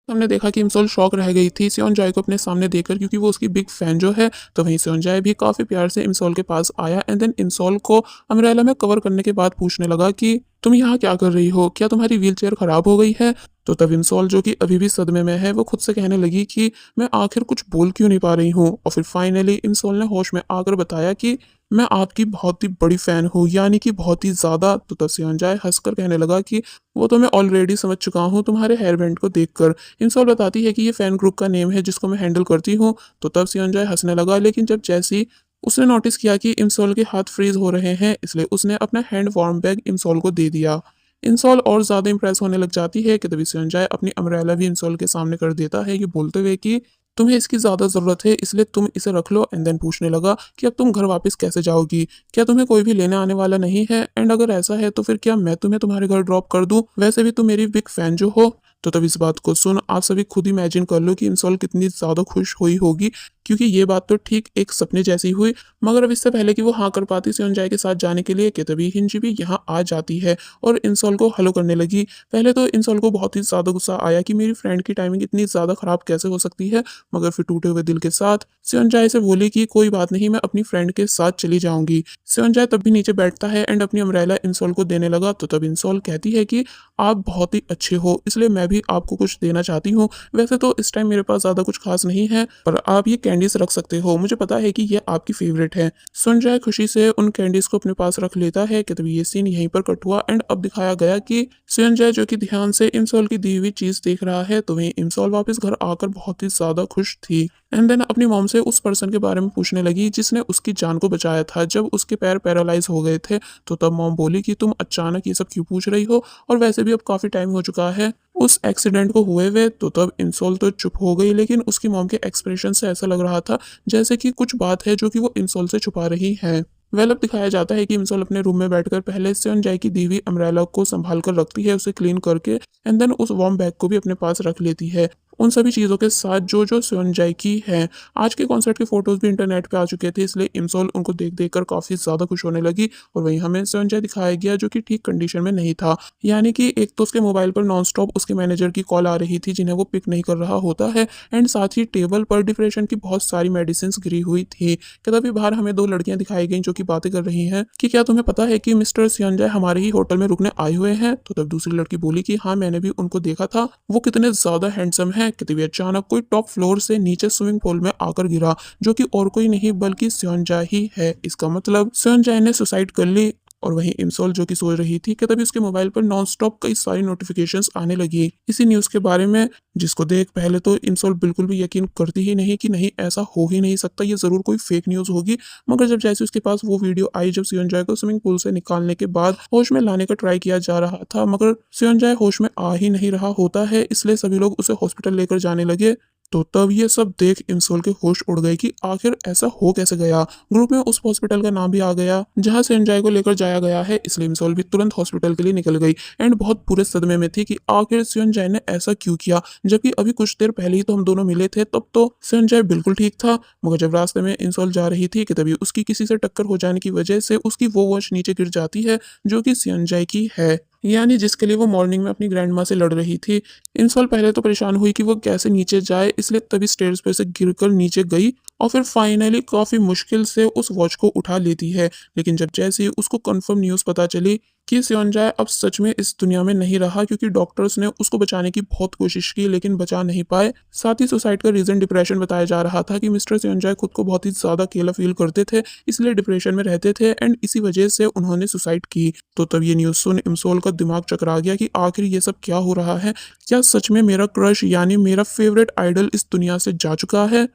हमने देखा कि इम्सोल शॉक रह गई थी सेओनजाए को अपने सामने देखकर, क्योंकि वो उसकी बिग फैन जो है। तो वहीं सेओनजाए भी काफ़ी प्यार से इम्सोल के पास आया एंड देन इम्सोल को अम्ब्रेला में कवर करने के बाद पूछने लगा कि तुम यहाँ क्या कर रही हो? क्या तुम्हारी व्हीलचेयर खराब हो गई है? तो तब इम्सोल, जो कि अभी भी सदमे में है, वो खुद से कहने लगी कि मैं आखिर कुछ बोल क्यों नहीं पा रही हूँ। और फिर फाइनली इम्सोल ने होश में आकर बताया कि मैं आपकी बहुत ही बड़ी फ़ैन हूँ, यानी कि बहुत ही ज़्यादा। तो तब सेओनजाए हँसकर कहने लगा कि वो तो मैं ऑलरेडी समझ चुका हूँ तुम्हारे हेयर बैंड को देखकर। इंसॉल बताती है कि ये फैन ग्रुप का नेम है जिसको मैं हैंडल करती हूँ। तो तब सियोंजाए हंसने लगा, लेकिन जब जैसी उसने नोटिस किया कि इंसॉल के हाथ फ्रीज हो रहे हैं, इसलिए उसने अपना हैंड वार्म बैग इंसॉल को दे दिया। इंसॉल और ज़्यादा इंप्रेस होने लग जाती है कि तभी सियोंजाए अपनी अम्ब्रेला भी इंसॉल के सामने कर देता है, ये बोलते हुए कि तुम्हें इसकी ज़्यादा ज़रूरत है इसलिए तुम इसे रख लो। एंड देन पूछने लगा कि अब तुम घर वापस कैसे जाओगी? क्या तुम्हें कोई भी लेने आने वाला नहीं है? एंड अगर ऐसा है तो फिर क्या मैं तुम्हें तुम्हारे घर ड्रॉप कर दूँ? वैसे भी तुम मेरी बिग फ़ैन जो हो। तो तब इस बात को सुन आप सभी खुद इमेजिन कर लो कि इंसॉल कितनी ज़्यादा खुश हुई होगी, क्योंकि ये बात तो ठीक एक सपने जैसी हुई। मगर अब इससे पहले कि वो हाँ कर पाती सेओनजाए के साथ जाने के लिए, कि तभी हिंजी भी यहाँ आ जाती है और इंसॉल को हेलो करने लगी। पहले तो इंसॉल को बहुत ही ज़्यादा गुस्सा आया कि मेरी फ्रेंड की टाइमिंग इतनी ज़्यादा ख़राब कैसे हो सकती है, मगर फिर टूटे हुए दिल के साथ सेओनजाए से बोली कि कोई बात नहीं, मैं अपनी फ्रेंड के साथ चली जाऊंगी। सेओनजाए तब भी नीचे बैठता है एंड अपनी अम्ब्रेला इंसॉल को देने लगा। तो तब इंसॉल कहती है कि आप बहुत ही अच्छे हो, इसलिए मैं भी आपको कुछ देना चाहती हूँ। वैसे तो इस टाइम मेरे पास ज़्यादा कुछ खास नहीं है, पर आप ये कैंडीज रख सकते हो, मुझे पता है कि ये आपकी फेवरेट है। सुनजाए खुशी से उन कैंडीज को अपने पास रख लेता है कि तभी ये सीन यहीं पर कट हुआ एंड अब दिखाया गया कि सुनजाए जो कि ध्यान से इमसॉल की दी हुई चीज देख रहा है। तो वहीं इमसॉल वापस घर आकर बहुत ही ज्यादा खुश थी एंड देन अपनी मॉम से उस पर्सन के बारे में पूछने लगी जिसने उसकी जान को बचाया था जब उसके पैर पैरालाइज हो गए थे। तो तब मॉम बोली कि तुम अचानक ये सब क्यों पूछ रही हो, और वैसे भी अब काफी टाइम हो चुका है उस एक्सीडेंट को हुए हुए। तो तब इंसोल तो चुप हो गई, लेकिन उसकी मॉम के एक्सप्रेशन से ऐसा लग रहा था जैसे कि कुछ बात है जो कि वो इंसोल से छुपा रही है। वेल अब दिखाया जाता है कि इंसोल अपने रूम में बैठकर पहले से अनजाई की दी हुई अम्ब्रेला को संभाल कर रखती है, उसे क्लीन करके एंड देन उस वार्म बैग को भी अपने पास रख लेती है उन सभी चीज़ों के साथ जो जो सेओनजाई की है। आज के कॉन्सर्ट के फोटोज भी इंटरनेट पे आ चुके थे, इसलिए इमसोल उनको देख देख कर काफ़ी ज़्यादा खुश होने लगी। और वहीं हमें सेओनजाई दिखाया गया जो कि ठीक कंडीशन में नहीं था, यानी कि एक तो उसके मोबाइल पर नॉन स्टॉप उसके मैनेजर की कॉल आ रही थी जिन्हें वो पिक नहीं कर रहा होता है, एंड साथ ही टेबल पर डिप्रेशन की बहुत सारी मेडिसिन गिरी हुई थी। कि तभी बाहर हमें दो लड़कियां दिखाई गई जो कि बातें कर रही हैं कि क्या तुम्हें पता है कि मिस्टर सियंजाई हमारे ही होटल में रुकने आए हुए हैं। तो तब दूसरी लड़की बोली कि हाँ मैंने भी उनको देखा था, वो कितने ज्यादा हैंडसम है। कि तभी अचानक कोई टॉप फ्लोर से नीचे स्विमिंग पूल में आकर गिरा, जो कि और कोई नहीं बल्कि सियंजाई ही है। इसका मतलब सियंजाई ने सुसाइड कर ली। और वहीं इमसोल जो कि सोच रही थी कि तभी उसके मोबाइल पर नॉनस्टॉप कई सारी नोटिफिकेशंस आने लगी इसी न्यूज़ के बारे में, जिसको देख पहले तो इमसोल बिल्कुल भी यकीन करती ही नहीं कि नहीं ऐसा हो ही नहीं सकता, ये ज़रूर कोई फेक न्यूज़ होगी। मगर जब जैसे उसके पास वो वीडियो आई जब सियोंजाय को स्विमिंग पूल से निकालने के बाद होश में लाने का ट्राई किया जा रहा था, मगर सियोंजाय होश में आ ही नहीं रहा होता है, इसलिए सभी लोग उसे हॉस्पिटल लेकर जाने लगे। तो तब ये सब देख इंसोल के होश उड़ गए कि आखिर ऐसा हो कैसे गया। ग्रुप में उस हॉस्पिटल का नाम भी आ गया जहां से एंजाय को लेकर जाया गया है, इसलिए इंसोल भी तुरंत हॉस्पिटल के लिए निकल गई एंड बहुत बुरे सदमे में थी कि आखिर सियंजाय ने ऐसा क्यों किया, जबकि अभी कुछ देर पहले ही तो हम दोनों मिले थे, तब तो सियंजाय बिल्कुल ठीक था। मगर जब रास्ते में इंसोल जा रही थी कि तभी उसकी किसी से टक्कर हो जाने की वजह से उसकी वो वॉच नीचे गिर जाती है जो कि सियंजाय की है, यानी जिसके लिए वो मॉर्निंग में अपनी ग्रैंड माँ से लड़ रही थी। इंसॉल पहले तो परेशान हुई कि वो कैसे नीचे जाए, इसलिए तभी स्टेयर्स पे से गिरकर नीचे गई और फिर फाइनली काफी मुश्किल से उस वॉच को उठा लेती है। लेकिन जब जैसे ही उसको कंफर्म न्यूज़ पता चली कि सियोंजाय अब सच में इस दुनिया में नहीं रहा, क्योंकि डॉक्टर्स ने उसको बचाने की बहुत कोशिश की लेकिन बचा नहीं पाए। साथ ही सुसाइड का रीजन डिप्रेशन बताया जा रहा था कि मिस्टर सियोंजाय खुद को बहुत ही ज्यादा अकेला फील करते थे, इसलिए डिप्रेशन में रहते थे एंड इसी वजह से उन्होंने सुसाइड की। तो तब ये न्यूज़ सुन इमसोल का दिमाग चकरा गया कि आखिर ये सब क्या हो रहा है, क्या सच में मेरा क्रश यानी मेरा फेवरेट आइडल इस दुनिया से जा चुका है।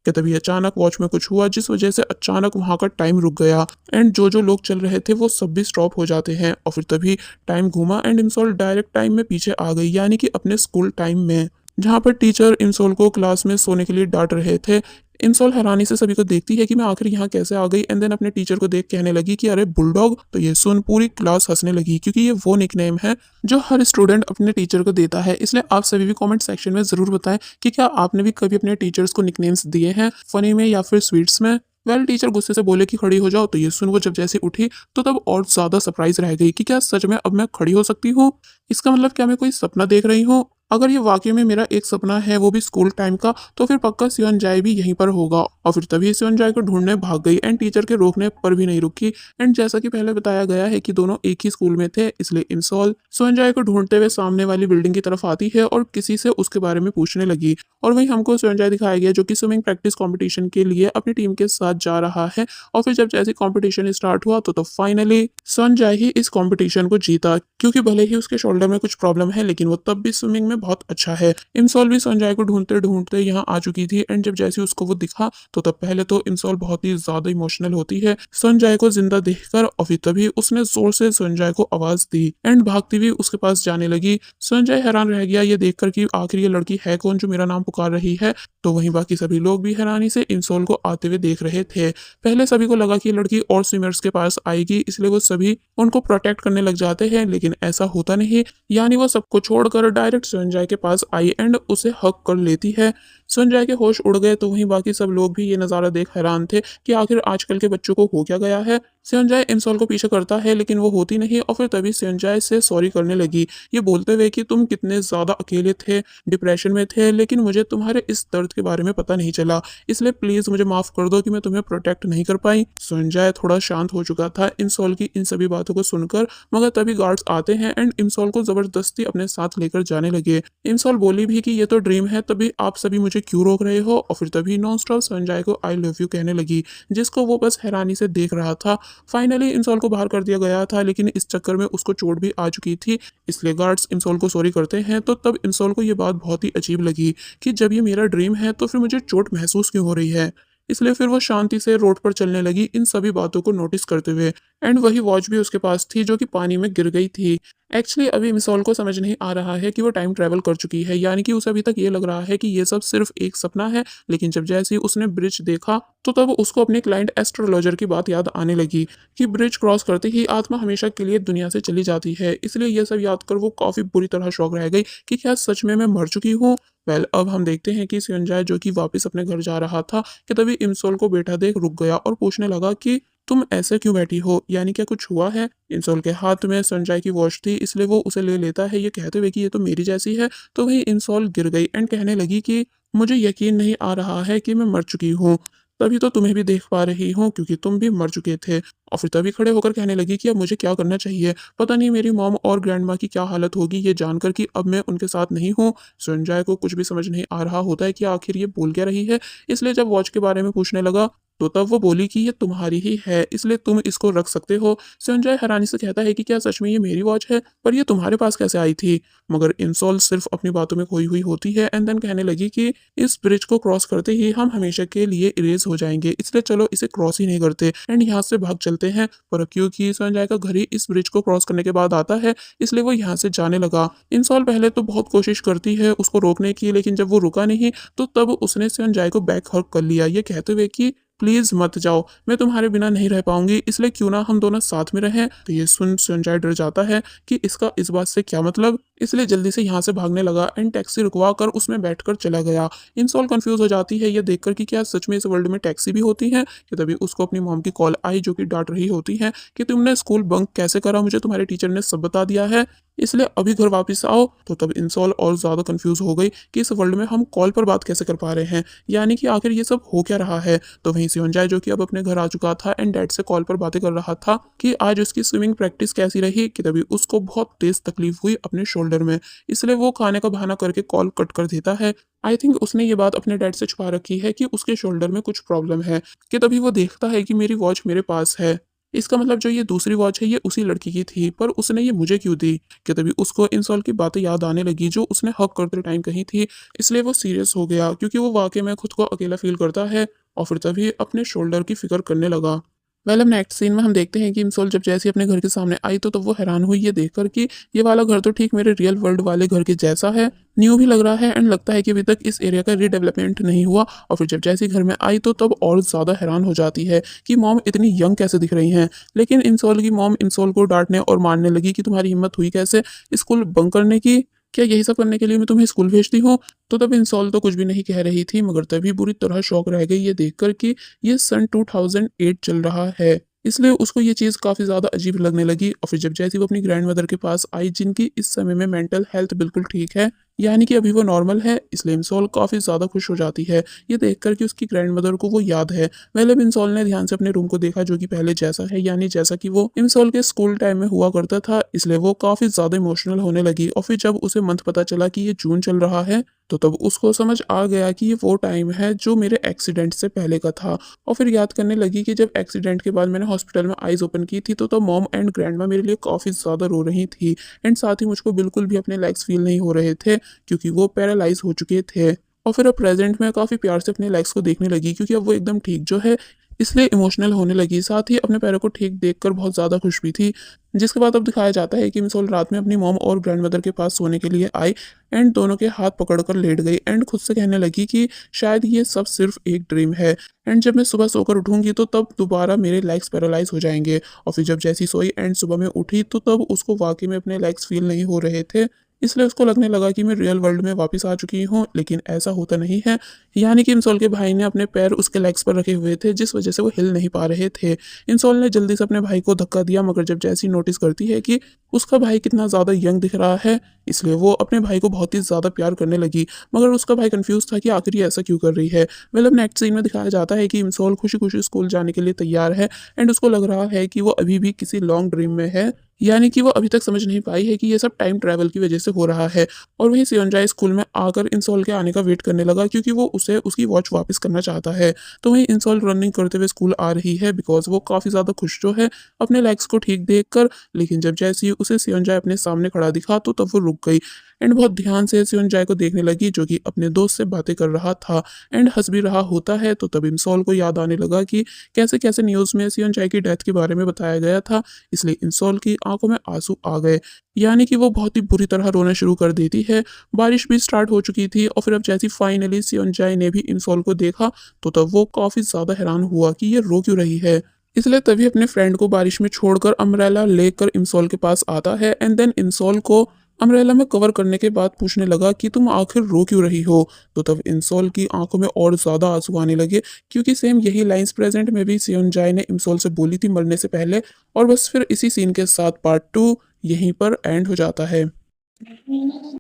कि तभी अचानक वॉच में कुछ हुआ जिस वजह से अचानक वहां का टाइम रुक गया एंड जो जो लोग चल रहे थे वो सब भी स्टॉप हो जाते हैं और फिर तभी टाइम घूमा एंड इंसोल डायरेक्ट टाइम में पीछे आ गई, यानी कि अपने स्कूल टाइम में जहाँ पर टीचर इंसोल को क्लास में सोने के लिए डांट रहे थे। इंसोल हैरानी से सभी को देखती है कि मैं आखिर यहाँ कैसे आ गई, एंड देन अपने टीचर को देख कहने लगी कि अरे बुलडॉग। तो ये सुन पूरी क्लास हंसने लगी, क्योंकि ये वो निकनेम है जो हर स्टूडेंट अपने टीचर को देता है। इसलिए आप सभी भी कमेंट सेक्शन में जरूर बताएं कि क्या आपने भी कभी अपने टीचर्स को निकनेम्स दिए हैं, फनी में या फिर स्वीट्स में। वेल टीचर गुस्से से बोले कि खड़ी हो जाओ। तो ये सुन वो जब जैसे उठी तो तब और ज्यादा सरप्राइज रह गई कि क्या सच में अब मैं खड़ी हो सकती हूँ, इसका मतलब क्या मैं कोई सपना देख रही हूँ। अगर ये वाकई में मेरा एक सपना है, वो भी स्कूल टाइम का, तो फिर पक्का सेओनजाए भी यहीं पर होगा। और फिर तभी सेओनजाए को ढूंढने भाग गई एंड टीचर के रोकने पर भी नहीं रुकी। एंड जैसा कि पहले बताया गया है कि दोनों एक ही स्कूल में थे, इसलिए इंसॉल सेओनजाए को ढूंढते हुए सामने वाली बिल्डिंग की तरफ आती है और किसी से उसके बारे में पूछने लगी। और वहीं हमको सेओनजाए दिखाया गया जो कि स्विमिंग प्रैक्टिस कंपटीशन के लिए अपनी टीम के साथ जा रहा है। और फिर जब जैसे कंपटीशन स्टार्ट हुआ तो फाइनली सेओनजाए ही इस कंपटीशन को जीता, क्योंकि भले ही उसके शोल्डर में कुछ प्रॉब्लम है लेकिन वो तब भी स्विमिंग में बहुत अच्छा है। इमसॉल भी सेओनजाए को ढूंढते ढूंढते यहाँ आ चुकी थी एंड जब जैसे उसको वो दिखा तो तब पहले तो इमसॉल बहुत ही ज्यादा इमोशनल होती है सेओनजाए को जिंदा देखकर, और फिर तभी उसने जोर से सेओनजाए को आवाज दी एंड भागती हुई उसके पास जाने लगी। सेओनजाए हैरान रह गया ये देखकर कि आखिर ये लड़की है कौन जो मेरा नाम पुकार रही है। तो वहीं बाकी सभी लोग भी हैरानी से इमसॉल को आते हुए देख रहे थे। पहले सभी को लगा कि ये लड़की और स्विमर्स के पास आएगी, इसलिए वो सभी उनको प्रोटेक्ट करने लग जाते हैं, लेकिन ऐसा होता नहीं। यानी वो सबको छोड़कर डायरेक्ट सेओनजाए के पास आई एंड उसे हक कर लेती है। सेओनजाए के होश उड़ गए तो वहीं बाकी सब लोग भी ये नज़ारा देख हैरान थे कि आखिर आजकल के बच्चों को हो क्या गया है। सेओनजाए इमसॉल को पीछे करता है लेकिन वो होती नहीं, और फिर तभी सेओनजाए से सॉरी करने लगी, ये बोलते हुए कि तुम कितने ज़्यादा अकेले थे, डिप्रेशन में थे, लेकिन मुझे तुम्हारे इस दर्द के बारे में पता नहीं चला, इसलिए प्लीज़ मुझे माफ़ कर दो कि मैं तुम्हें प्रोटेक्ट नहीं कर पाई। सेओनजाए थोड़ा शांत हो चुका था इमसॉल की इन सभी बातों को सुनकर, मगर तभी गार्ड्स आते हैं एंड इमसॉल को ज़बरदस्ती अपने साथ लेकर जाने लगे। इमसॉल बोली भी कि ये तो ड्रीम है, तभी आप सभी मुझे क्यों रोक रहे हो। और फिर तभी नॉन स्टॉप सेओनजाए को आई लव यू कहने लगी, जिसको वो बस हैरानी से देख रहा था। फाइनली इमसॉल को बाहर कर दिया गया था, लेकिन इस चक्कर में उसको चोट भी आ चुकी थी, इसलिए गार्ड्स इमसॉल को सॉरी करते हैं। तो तब इमसॉल को ये बात बहुत ही अजीब लगी कि जब ये मेरा ड्रीम है तो फिर मुझे चोट महसूस क्यों हो रही है। इसलिए फिर वो शांति से रोड पर चलने लगी इन सभी बातों को नोटिस करते हुए। एंड वही वॉच भी उसके पास थी जो कि पानी में गिर गई थी। एक्चुअली अभी मिसॉल को समझ नहीं आ रहा है कि वो टाइम ट्रैवल कर चुकी है, यानी कि उसे अभी तक ये लग रहा है कि ये सब सिर्फ एक सपना है। लेकिन जब जैसे ही उसने ब्रिज देखा तो तब उसको अपने क्लाइंट एस्ट्रोलॉजर की बात याद आने लगी कि ब्रिज क्रॉस करते ही आत्मा हमेशा के लिए दुनिया से चली जाती है। इसलिए ये सब याद कर वो काफी बुरी तरह शॉक रह गई कि क्या सच में मैं मर चुकी हूँ। अब हम देखते हैं कि सेओनजाए जो कि वापस अपने घर जा रहा था कि तभी इमसोल को बेटा देख रुक गया और पूछने लगा कि तुम ऐसे क्यों बैठी हो, यानी क्या कुछ हुआ है। इंसोल के हाथ में सेओनजाए की वॉच थी, इसलिए वो उसे ले लेता है ये कहते हुए कि ये तो मेरी जैसी है। तो वही इंसोल गिर गई एंड कहने लगी कि मुझे यकीन नहीं आ रहा है कि मैं मर चुकी हूँ, तभी तो तुम्हें भी देख पा रही हूँ क्योंकि तुम भी मर चुके थे। और फिर तभी खड़े होकर कहने लगी कि अब मुझे क्या करना चाहिए, पता नहीं मेरी मॉम और ग्रैंड माँ की क्या हालत होगी ये जानकर कि अब मैं उनके साथ नहीं हूँ। सेओनजाए को कुछ भी समझ नहीं आ रहा होता है कि आखिर ये बोल क्या रही है, इसलिए जब वॉच के बारे में पूछने लगा तो तब वो बोली कि ये तुम्हारी ही है, इसलिए तुम इसको रख सकते हो। सेओनजाए हैरानी से कहता है कि क्या सच में ये मेरी वॉच है, पर ये तुम्हारे पास कैसे आई थी। मगर इंसोल सिर्फ अपनी बातों में खोई हुई होती है एंड देन कहने लगी कि इस ब्रिज को क्रॉस करते ही हम हमेशा के लिए इरेज हो जाएंगे, इसलिए चलो इसे क्रॉस ही नहीं करते एंड यहाँ से भाग चलते हैं। पर क्योंकि सेओनजाए का घर ही इस ब्रिज को क्रॉस करने के बाद आता है, इसलिए वो यहाँ से जाने लगा। इंसोल पहले तो बहुत कोशिश करती है उसको रोकने की, लेकिन जब वो रुका नहीं तो तब उसने सेओनजाए को बैक हग कर लिया, ये कहते हुए कि प्लीज मत जाओ, मैं तुम्हारे बिना नहीं रह पाऊंगी, इसलिए क्यों ना हम दोनों साथ में रहें। तो ये सुन सेओनजाए डर जाता है कि इसका इस बात से क्या मतलब, इसलिए जल्दी से यहाँ से भागने लगा एंड टैक्सी रुकवा कर उसमें बैठकर चला गया। इंसोल कंफ्यूज हो जाती है ये देखकर कि क्या सच में इस वर्ल्ड में टैक्सी भी होती है। कि तभी उसको अपनी मॉम की कॉल आई जो कि डांट रही होती है कि तुमने स्कूल बंक कैसे करा, मुझे तुम्हारे टीचर ने सब बता दिया है, इसलिए अभी घर वापस आओ। तो तब इंसोल और ज्यादा कंफ्यूज हो गई कि इस वर्ल्ड में हम कॉल पर बात कैसे कर पा रहे हैं, यानी कि आखिर ये सब हो क्या रहा है। तो वहीं सेओनजाए जो कि अब अपने घर आ चुका था एंड डैड से कॉल पर बातें कर रहा था कि आज उसकी स्विमिंग प्रैक्टिस कैसी रही। कि तभी उसको बहुत तेज तकलीफ हुई अपने शोल्डर में, इसलिए वो खाने का बहाना करके कॉल कट कर देता है। आई थिंक उसने ये बात अपने डैड से छुपा रखी है कि उसके शोल्डर में कुछ प्रॉब्लम है। कि तभी वो देखता है कि मेरी वॉच मेरे पास है, इसका मतलब जो ये दूसरी वॉच है ये उसी लड़की की थी, पर उसने ये मुझे क्यों दी। कि तभी उसको इंसोल की बातें याद आने लगी जो उसने हक करते टाइम कही थी, इसलिए वो सीरियस हो गया क्योंकि वो वाकई में खुद को अकेला फील करता है। और फिर तभी अपने शोल्डर की फिक्र करने लगा। अब नेक्स्ट सीन में हम देखते हैं कि इंसोल जब जैसे अपने घर के सामने आई तो वो हैरान हुई ये देखकर कि ये वाला घर तो ठीक मेरे रियल वर्ल्ड वाले घर के जैसा है, न्यू भी लग रहा है एंड लगता है कि अभी तक इस एरिया का रीडेवलपमेंट नहीं हुआ। और फिर जब जैसे घर में आई तो तब और ज़्यादा हैरान हो जाती है कि मॉम इतनी यंग कैसे दिख रही हैं। लेकिन इंसोल की मॉम इंसोल को डांटने और मारने लगी कि तुम्हारी हिम्मत हुई कैसे स्कूल बंक करने की, क्या यही सब करने के लिए मैं तुम्हें स्कूल भेजती हूँ। तो तब इंसोल तो कुछ भी नहीं कह रही थी, मगर तभी बुरी तरह शौक रह गई ये देखकर कि ये सन 2008 चल रहा है। इसलिए उसको ये चीज़ काफ़ी ज़्यादा अजीब लगने लगी और फिर जब जैसे ही वो अपनी ग्रैंडमदर के पास आई जिनकी इस समय में मेंटल हेल्थ बिल्कुल ठीक है, यानी कि अभी वो नॉर्मल है, इसलिए इंसोल काफ़ी ज़्यादा खुश हो जाती है, ये देखकर कि उसकी ग्रैंडमदर को वो याद है। मतलब इंसोल ने ध्यान से अपने रूम को देखा जो कि पहले जैसा है, यानी जैसा कि वो इंसोल के स्कूल टाइम में हुआ करता था, इसलिए वो काफ़ी ज़्यादा इमोशनल होने लगी और फिर जब उसे मंथ पता चला कि ये जून चल रहा है, तो तब उसको समझ आ गया कि ये वो टाइम है जो मेरे एक्सीडेंट से पहले का था। और फिर याद करने लगी कि जब एक्सीडेंट के बाद मैंने हॉस्पिटल में आईज़ ओपन की थी तो तब मॉम एंड ग्रैंडमा मेरे लिए काफ़ी ज़्यादा रो रही थी एंड साथ ही मुझको बिल्कुल भी अपने लेग्स फ़ील नहीं हो रहे थे क्योंकि वो पैरालाइज़ हो चुके थे। और फिर अब प्रेज़ेंट में काफ़ी प्यार से अपने लेग्स को देखने लगी क्योंकि अब वो एकदम ठीक जो है, इसलिए इमोशनल होने लगी। साथ ही अपने पैरों को ठीक देखकर बहुत ज़्यादा खुश भी थी। जिसके बाद अब दिखाया जाता है कि मिसोल रात में अपनी मॉम और ग्रैंडमदर के पास सोने के लिए आई एंड दोनों के हाथ पकड़कर लेट गई एंड खुद से कहने लगी कि शायद ये सब सिर्फ एक ड्रीम है एंड जब मैं सुबह सोकर उठूंगी तो तब दोबारा मेरे लेग्स पैरालाइज हो जाएंगे। और फिर जब जैसी सोई एंड सुबह में उठी तो तब उसको वाकई में अपने लेग्स फील नहीं हो रहे थे, इसलिए उसको लगने लगा कि मैं रियल वर्ल्ड में वापस आ चुकी हूँ, लेकिन ऐसा होता नहीं है। यानी कि इंसोल के भाई ने अपने पैर उसके लेग्स पर रखे हुए थे जिस वजह से वो हिल नहीं पा रहे थे। इंसोल ने जल्दी से अपने भाई को धक्का दिया मगर जब जैसी नोटिस करती है कि उसका भाई कितना ज़्यादा यंग दिख रहा है, इसलिए वो अपने भाई को बहुत ही ज़्यादा प्यार करने लगी। मगर उसका भाई कंफ्यूज था कि आखिर ये ऐसा क्यों कर रही है। मतलब नेक्स्ट सीन में दिखाया जाता है कि इंसोल खुशी खुशी स्कूल जाने के लिए तैयार है एंड उसको लग रहा है कि वो अभी भी किसी लॉन्ग ड्रीम में है, यानी कि वो अभी तक समझ नहीं पाई है कि ये सब टाइम ट्रैवल की वजह से हो रहा है। और वहीं सियोंजाई स्कूल में आकर इंसोल के आने का वेट करने लगा क्योंकि वो उसे उसकी वॉच वापस करना चाहता है। तो वहीं इंसोल रनिंग करते हुए स्कूल आ रही है बिकॉज वो काफ़ी ज़्यादा खुश जो है अपने लेग्स को ठीक देखकर, लेकिन जब जैसे ही उसे सियोंजाई अपने सामने खड़ा दिखा तो तब वो रुक गई एंड बहुत ध्यान से सियोंजाई को देखने लगी जो कि अपने दोस्त से बातें कर रहा था एंड हंस भी रहा होता है। तो तब इंसोल को याद आने लगा कि कैसे कैसे न्यूज़ में सियोंजाई की डेथ के बारे में बताया गया था, इसलिए इंसोल की आंखों में आंसू आ गए, यानी कि वो बहुत ही बुरी तरह रोना शुरू कर देती है। बारिश भी स्टार्ट हो चुकी थी और फिर अब जैसी फाइनली सियोंजाई ने भी इंसोल को देखा तो तब वो काफ़ी ज़्यादा हैरान हुआ कि ये रो क्यों रही है। इसलिए तभी अपने फ्रेंड को बारिश में छोड़कर अम्ब्रेला लेकर इंसोल के पास आता है एंड देन इंसोल को अम्ब्रेला में कवर करने के बाद पूछने लगा कि तुम आखिर रो क्यों रही हो। तो तब इंसोल की आंखों में और ज़्यादा आंसू आने लगे क्योंकि सेम यही लाइंस प्रेजेंट में भी सियोंजाई ने इंसोल से बोली थी मरने से पहले। और बस फिर इसी सीन के साथ पार्ट 2 यहीं पर एंड हो जाता है।